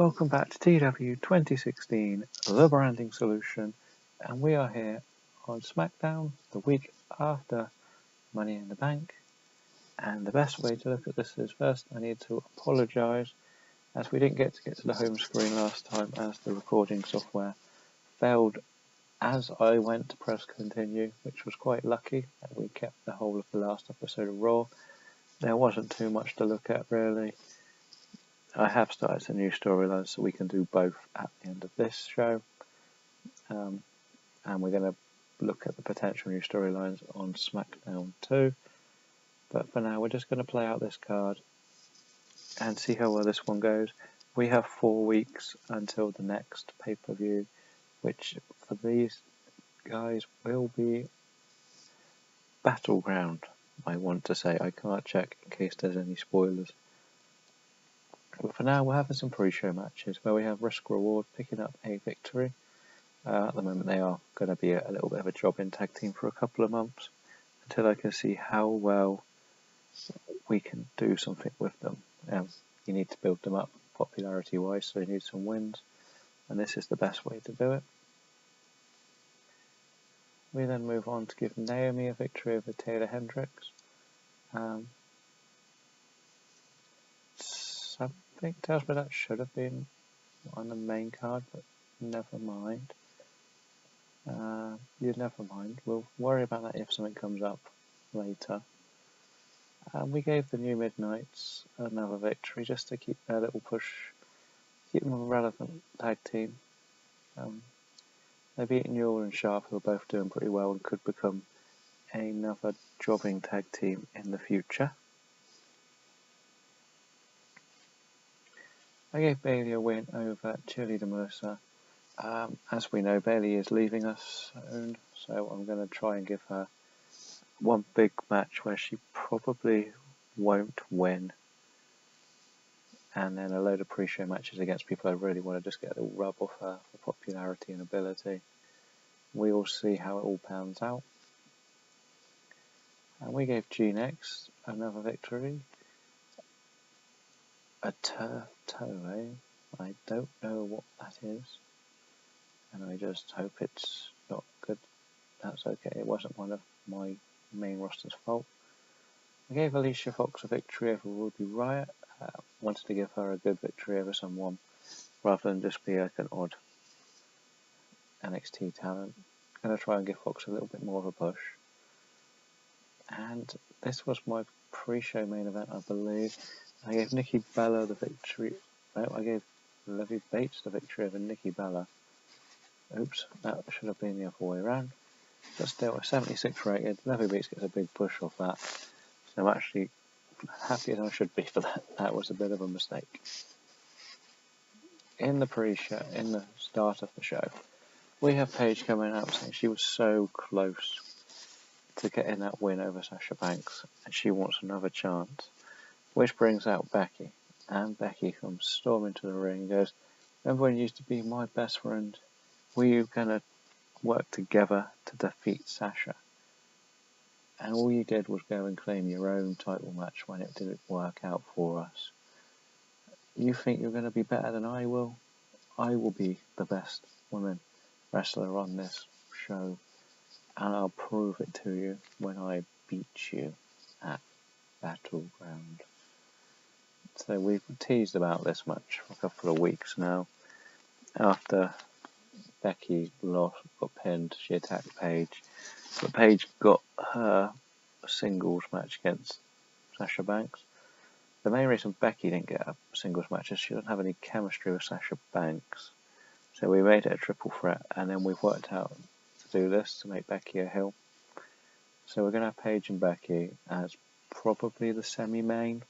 Welcome back to TEW 2016, the branding solution, and we are here on Smackdown the week after Money in the Bank. And the best way to look at this is first I need to apologise as we didn't get to the home screen last time as the recording software failed as I went to press continue, which was quite lucky that we kept the whole of the last episode of Raw. There wasn't too much to look at really. I have started some new storylines so we can do both at the end of this show, and we're going to look at the potential new storylines on Smackdown too, but for now we're just going to play out this card and see how well this one goes. We have 4 weeks until the next pay-per-view, which for these guys will be Battleground, I want to say. I can't check in case there's any spoilers. But for now, we're having some pre-show matches where we have Risk Reward picking up a victory. At the moment, they are going to be a little bit of a job-in tag team for a couple of months until I can see how well we can do something with them. You need to build them up popularity-wise, so you need some wins, and this is the best way to do it. We then move on to give Naomi a victory over Taylor Hendricks. Something tells me that should have been on the main card, but never mind. Never mind. We'll worry about that if something comes up later. We gave the New Midnights another victory just to keep their little push, keep them a relevant tag team. They've beaten Yule and Sharp, who are both doing pretty well and could become another jobbing tag team in the future. I gave Bailey a win over Cheerleader Mercer. As we know, Bailey is leaving us soon, so I'm going to try and give her one big match where she probably won't win, and then a load of pre-show matches against people I really want to just get a little rub off her for popularity and ability. We will see how it all pans out. And we gave G-Nex another victory. A turf toe, eh? I don't know what that is, and I just hope it's not good. That's okay, it wasn't one of my main roster's fault. I gave Alicia Fox a victory over Ruby Riott. Wanted to give her a good victory over someone rather than just be like an odd NXT talent. I'm going to try and give Fox a little bit more of a push. And this was my pre-show main event, I believe. I gave Nikki Bella the victory. No, I gave Levy Bates the victory over Nikki Bella. Oops, that should have been the other way around. But still, a 76 rated. Levy Bates gets a big push off that. So I'm actually happy as I should be for that. That was a bit of a mistake. In the pre-show, in the start of the show, we have Paige coming out saying she was so close to getting that win over Sasha Banks, and she wants another chance. Which brings out Becky, and Becky comes storming to the ring and goes, "Remember when you used to be my best friend? Were you going to work together to defeat Sasha? And all you did was go and claim your own title match when it didn't work out for us. You think you're going to be better than I will? I will be the best woman wrestler on this show, and I'll prove it to you when I beat you at Battleground." So we've teased about this match for a couple of weeks now. After Becky got pinned, she attacked Paige, but Paige got her singles match against Sasha Banks. The main reason Becky didn't get a singles match is she doesn't have any chemistry with Sasha Banks. So we made it a triple threat, and then we've worked out to do this to make Becky a heel. So we're going to have Paige and Becky as probably the semi-main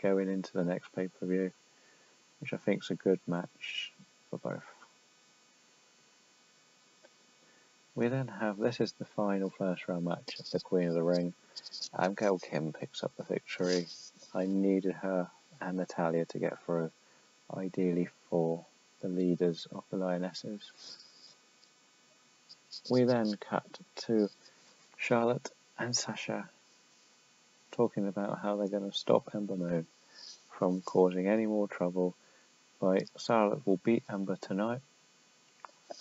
going into the next pay-per-view, which I think is a good match for both. We then have, this is the final first round match of the Queen of the Ring. Gail Kim picks up the victory. I needed her and Natalya to get through, ideally for the leaders of the Lionesses. We then cut to Charlotte and Sasha talking about how they're going to stop Ember from causing any more trouble fight, Charlotte will beat Ember tonight,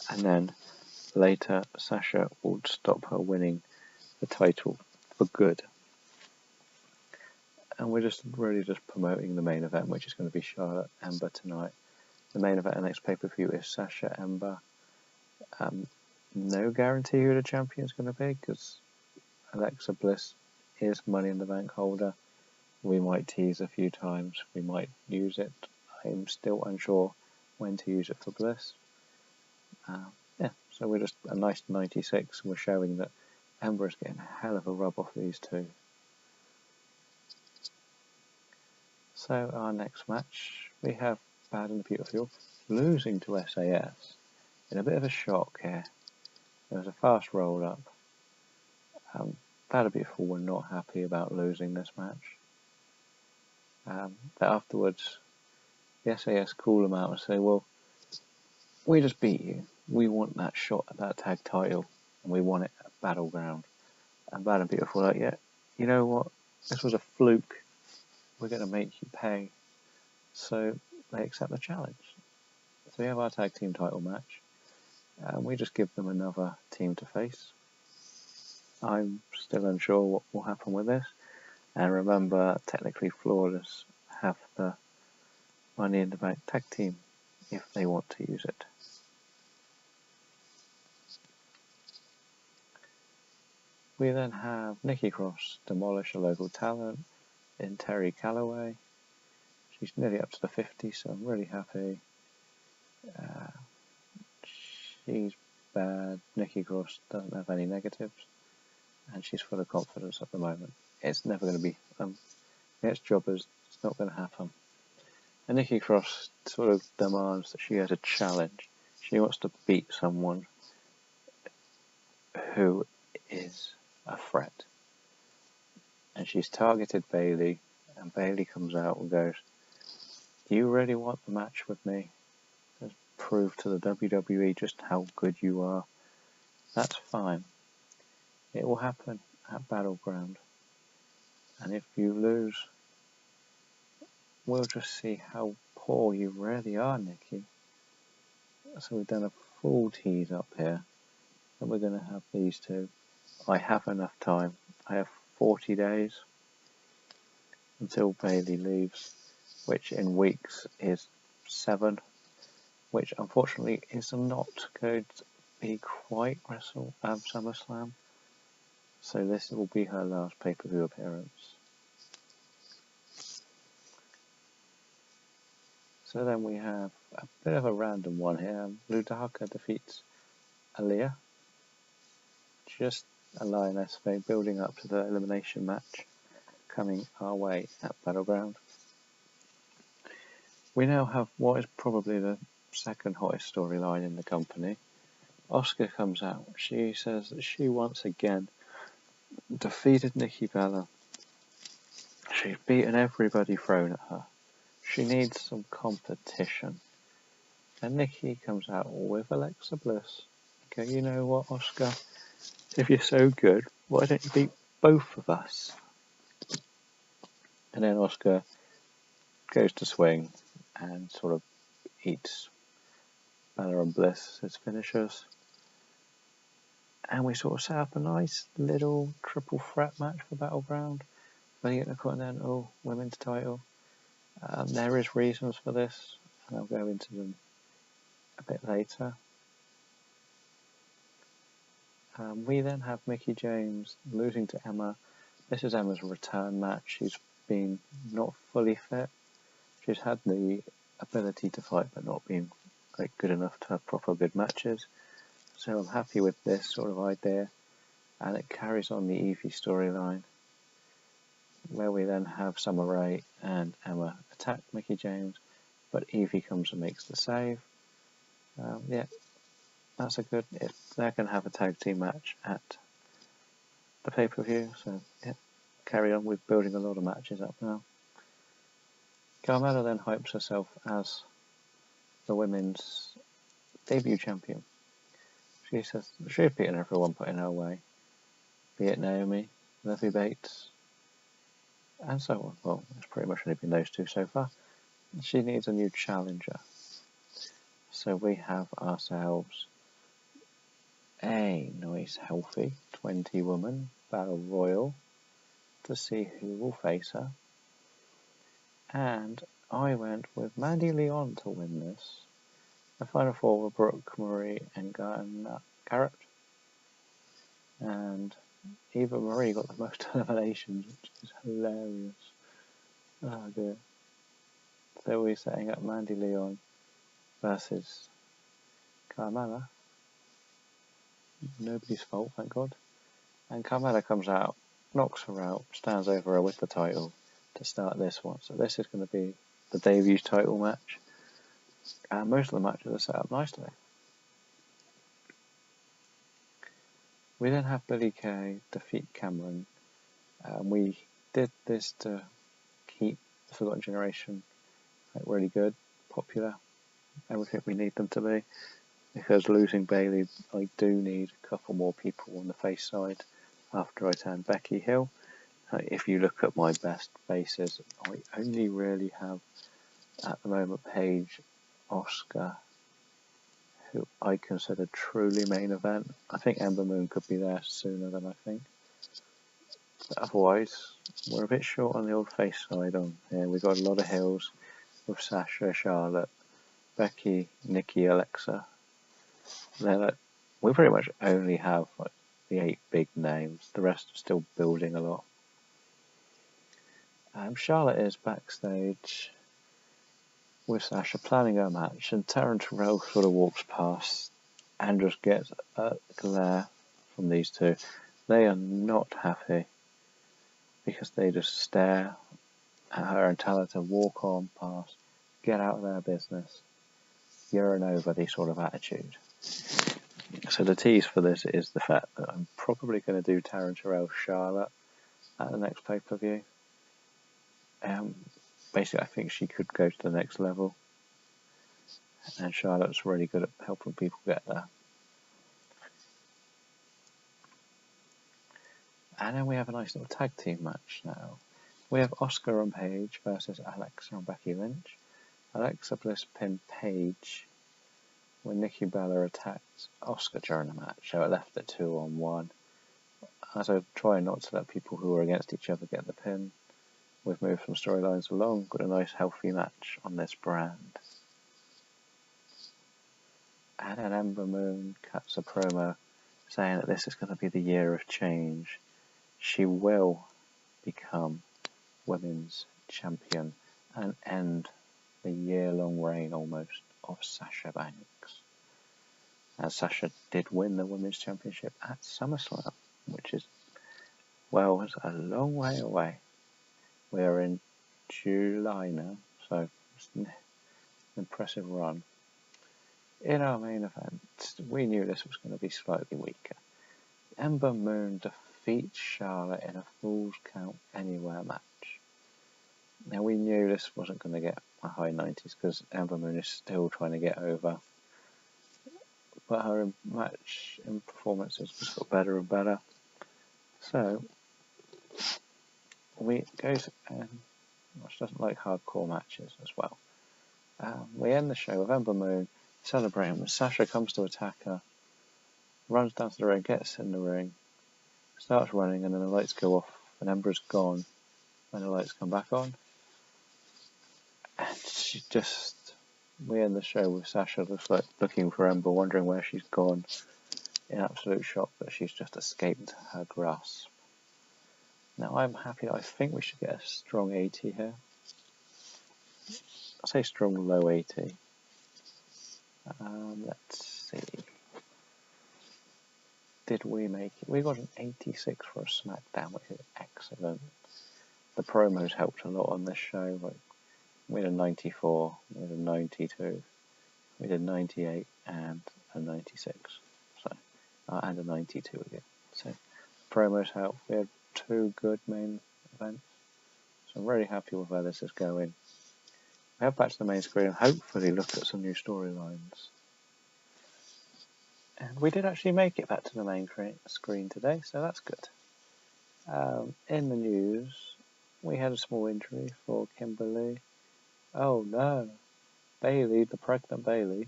and then later Sasha will stop her winning the title for good. And we're just really just promoting the main event, which is going to be Charlotte Ember tonight. The main event and next pay-per-view is Sasha Ember. No guarantee who the champion is going to be, because Alexa Bliss is Money in the Bank holder. We might tease a few times, we might use it. I'm still unsure when to use it for Bliss. So we're just a nice 96, and we're showing that Ember is getting a hell of a rub off these two. So our next match, we have Bad and the Beautiful losing to SAS in a bit of a shock here. There was a fast roll up. Bad and Beautiful were not happy about losing this match. But afterwards, the SAS call them out and say, well, we just beat you. We want that shot at that tag title, and we want it at Battleground. And Bad and Beautiful were like, yeah, you know what? This was a fluke. We're going to make you pay. So they accept the challenge. So we have our tag team title match. And we just give them another team to face. I'm still unsure what will happen with this. And remember, technically Flawless have the Money in the Bank tag team if they want to use it. We then have Nikki Cross demolish a local talent in Terry Calloway. She's nearly up to the 50, so I'm really happy. She's bad. Nikki Cross doesn't have any negatives, and she's full of confidence at the moment. It's never going to be against jobbers. It's not going to happen. And Nikki Cross sort of demands that she has a challenge. She wants to beat someone who is a threat. And she's targeted Bayley, and Bayley comes out and goes, do you really want the match with me? Let's prove to the WWE just how good you are. That's fine. It will happen at Battleground. And if you lose, we'll just see how poor you really are, Nikki. So we've done a full tease up here. And we're going to have these two. I have enough time. I have 40 days until Bayley leaves, which in weeks is 7, which unfortunately is not going to be quite SummerSlam. So this will be her last pay-per-view appearance. So then we have a bit of a random one here. Ludaka defeats Aaliyah. Just a lioness thing, building up to the elimination match coming our way at Battleground. We now have what is probably the second hottest storyline in the company. Asuka comes out. She says that she once again defeated Nikki Bella. She's beaten everybody thrown at her. She needs some competition. And Nikki comes out with Alexa Bliss. Okay, you know what, Asuka? If you're so good, why don't you beat both of us? And then Asuka goes to swing and sort of eats Bella and Bliss as finishers. And we sort of set up a nice little triple threat match for Battleground. Winning it the Continental Women's title. There is reasons for this, and I'll go into them a bit later. We then have Mickie James losing to Emma. This is Emma's return match. She's been not fully fit. She's had the ability to fight, but not been good enough to have proper good matches. So I'm happy with this sort of idea, and it carries on the Evie storyline, where we then have Summer Rae and Emma attack Mickie James, but Evie comes and makes the save. That's a good. They're going to have a tag team match at the pay-per-view, so carry on with building a lot of matches up now. Carmella then hypes herself as the women's debut champion. She says she's beaten everyone put in her way, be it Naomi, Levy Bates, and so on. Well, it's pretty much only been those two so far. She needs a new challenger. So we have ourselves a nice healthy 20 woman battle royal to see who will face her. And I went with Mandy Leon to win this. The final four were Brooke, Marie, and Garrett. And Eva Marie got the most eliminations, which is hilarious. Oh dear. So we're setting up Mandy Leon versus Carmella. Nobody's fault, thank God. And Carmella comes out, knocks her out, stands over her with the title to start this one. So this is going to be the debut title match. And most of the matches are set up nicely. We then have Billie Kay defeat Cameron. We did this to keep the Forgotten Generation really good, popular, everything we need them to be. Because losing Bayley, I do need a couple more people on the face side after I turn Becky heel. If you look at my best faces, I only really have at the moment Paige, Asuka, who I consider truly main event. I think Ember Moon could be there sooner than I think. But otherwise, we're a bit short on the old face side on here. We've got a lot of heels with Sasha, Charlotte, Becky, Nikki, Alexa. We pretty much only have the 8 big names. The rest are still building a lot. Charlotte is backstage with Sasha planning her match, and Taryn Terrell sort of walks past and just gets a glare from these two. They are not happy because they just stare at her and tell her to walk on past, get out of their business. You're an over sort of attitude. So the tease for this is the fact that I'm probably going to do Taryn Terrell Charlotte at the next pay-per-view. Basically, I think she could go to the next level, and Charlotte's really good at helping people get there. And then we have a nice little tag team match now. We have Asuka and Paige versus Alexa and Becky Lynch. Alexa Bliss pinned Paige when Nikki Bella attacked Asuka during the match, so it left it 2-on-1. As I try not to let people who are against each other get the pin, we've moved some storylines along, got a nice healthy match on this brand. And then Ember Moon cuts a promo saying that this is going to be the year of change. She will become women's champion and end the year-long reign almost of Sasha Banks. As Sasha did win the women's championship at SummerSlam, which is, well, it's a long way away. We are in July now, so it's an impressive run. In our main event, we knew this was going to be slightly weaker. Ember Moon defeats Charlotte in a Falls Count Anywhere match. Now we knew this wasn't going to get a high 90s because Ember Moon is still trying to get over. But her match and performances just got better and better. So we go to, she doesn't like hardcore matches as well. We end the show with Ember Moon celebrating when Sasha comes to attack her, runs down to the ring, gets in the ring, starts running, and then the lights go off and Ember's gone when the lights come back on. And we end the show with Sasha just like looking for Ember, wondering where she's gone, in absolute shock that she's just escaped her grasp. Now I'm happy. I think we should get a strong 80 here. I'll say strong low 80. Let's see. Did we make it? We got an 86 for a Smackdown, which is excellent. The promos helped a lot on this show. Like, we had a 94, we had a 92, we did 98 and a 96. So, and a 92 again. So, promos helped. We had 2 good main events. So I'm really happy with where this is going. We head back to the main screen and hopefully look at some new storylines. And we did actually make it back to the main screen today, so that's good. In the news, we had a small injury for Kimberly. Oh no, Bayley, the pregnant Bayley,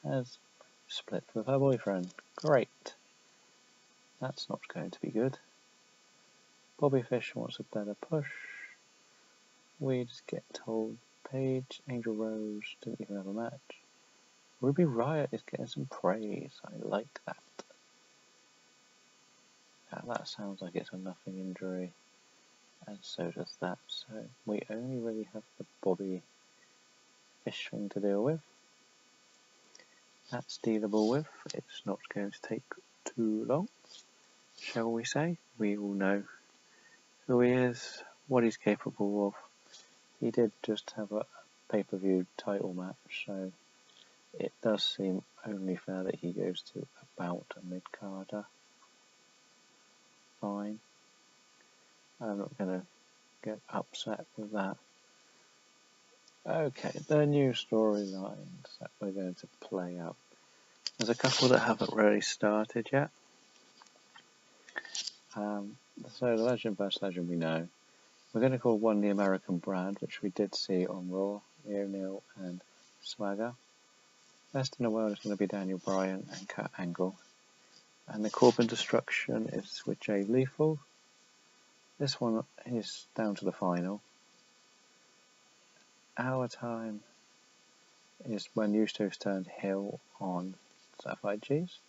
has split with her boyfriend. Great. That's not going to be good. Bobby Fish wants a better push. We just get told Paige, Angel Rose didn't even have a match. Ruby Riot is getting some praise. I like that. That sounds like it's a nothing injury, and so does that. So we only really have the Bobby Fish thing to deal with. That's dealable with. It's not going to take too long, shall we say. We all know who he is, what he's capable of. He did just have a pay-per-view title match, so it does seem only fair that he goes to about a mid-carder. Fine. I'm not going to get upset with that. Okay, the new storylines that we're going to play out. There's a couple that haven't really started yet. So the Legend vs. Legend we know. We're going to call one the American brand, which we did see on Raw, O'Neil and Swagger. Best in the world is going to be Daniel Bryan and Kurt Angle. And the Corbin Destruction is with Jay Lethal. This one is down to the final. Our time is when Usos turned heel on Sapphire G's.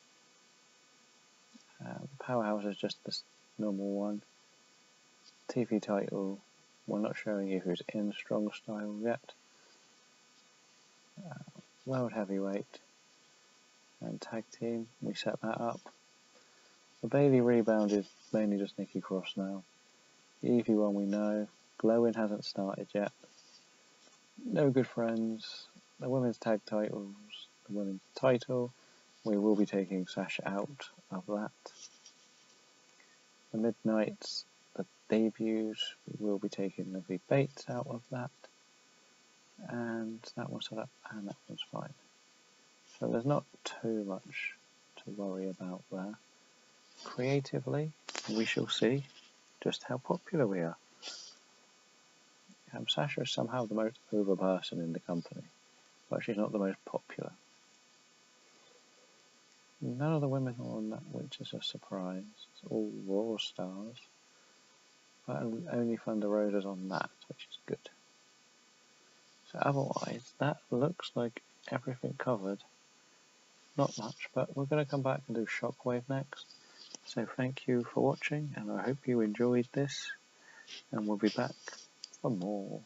Powerhouse is just the normal one. TV title, we're not showing you who's in Strong Style yet. World Heavyweight and Tag Team, we set that up. The Bayley rebound is mainly just Nikki Cross now. The Evie one we know. Glowing hasn't started yet. No Good Friends. The women's tag titles. The women's title. We will be taking Sasha out of that. The Midnights. The debuts. We will be taking Livy Bates out of that. And that one's set up and that one's fine. So there's not too much to worry about there. Creatively, we shall see just how popular we are. Sasha is somehow the most over person in the company, but she's not the most popular. None of the women are on that, which is a surprise. It's all Raw stars, but only Thunder Rosa's on that, which is good. So otherwise, that looks like everything covered. Not much, but we're going to come back and do Shockwave next. So thank you for watching, and I hope you enjoyed this, and we'll be back for more.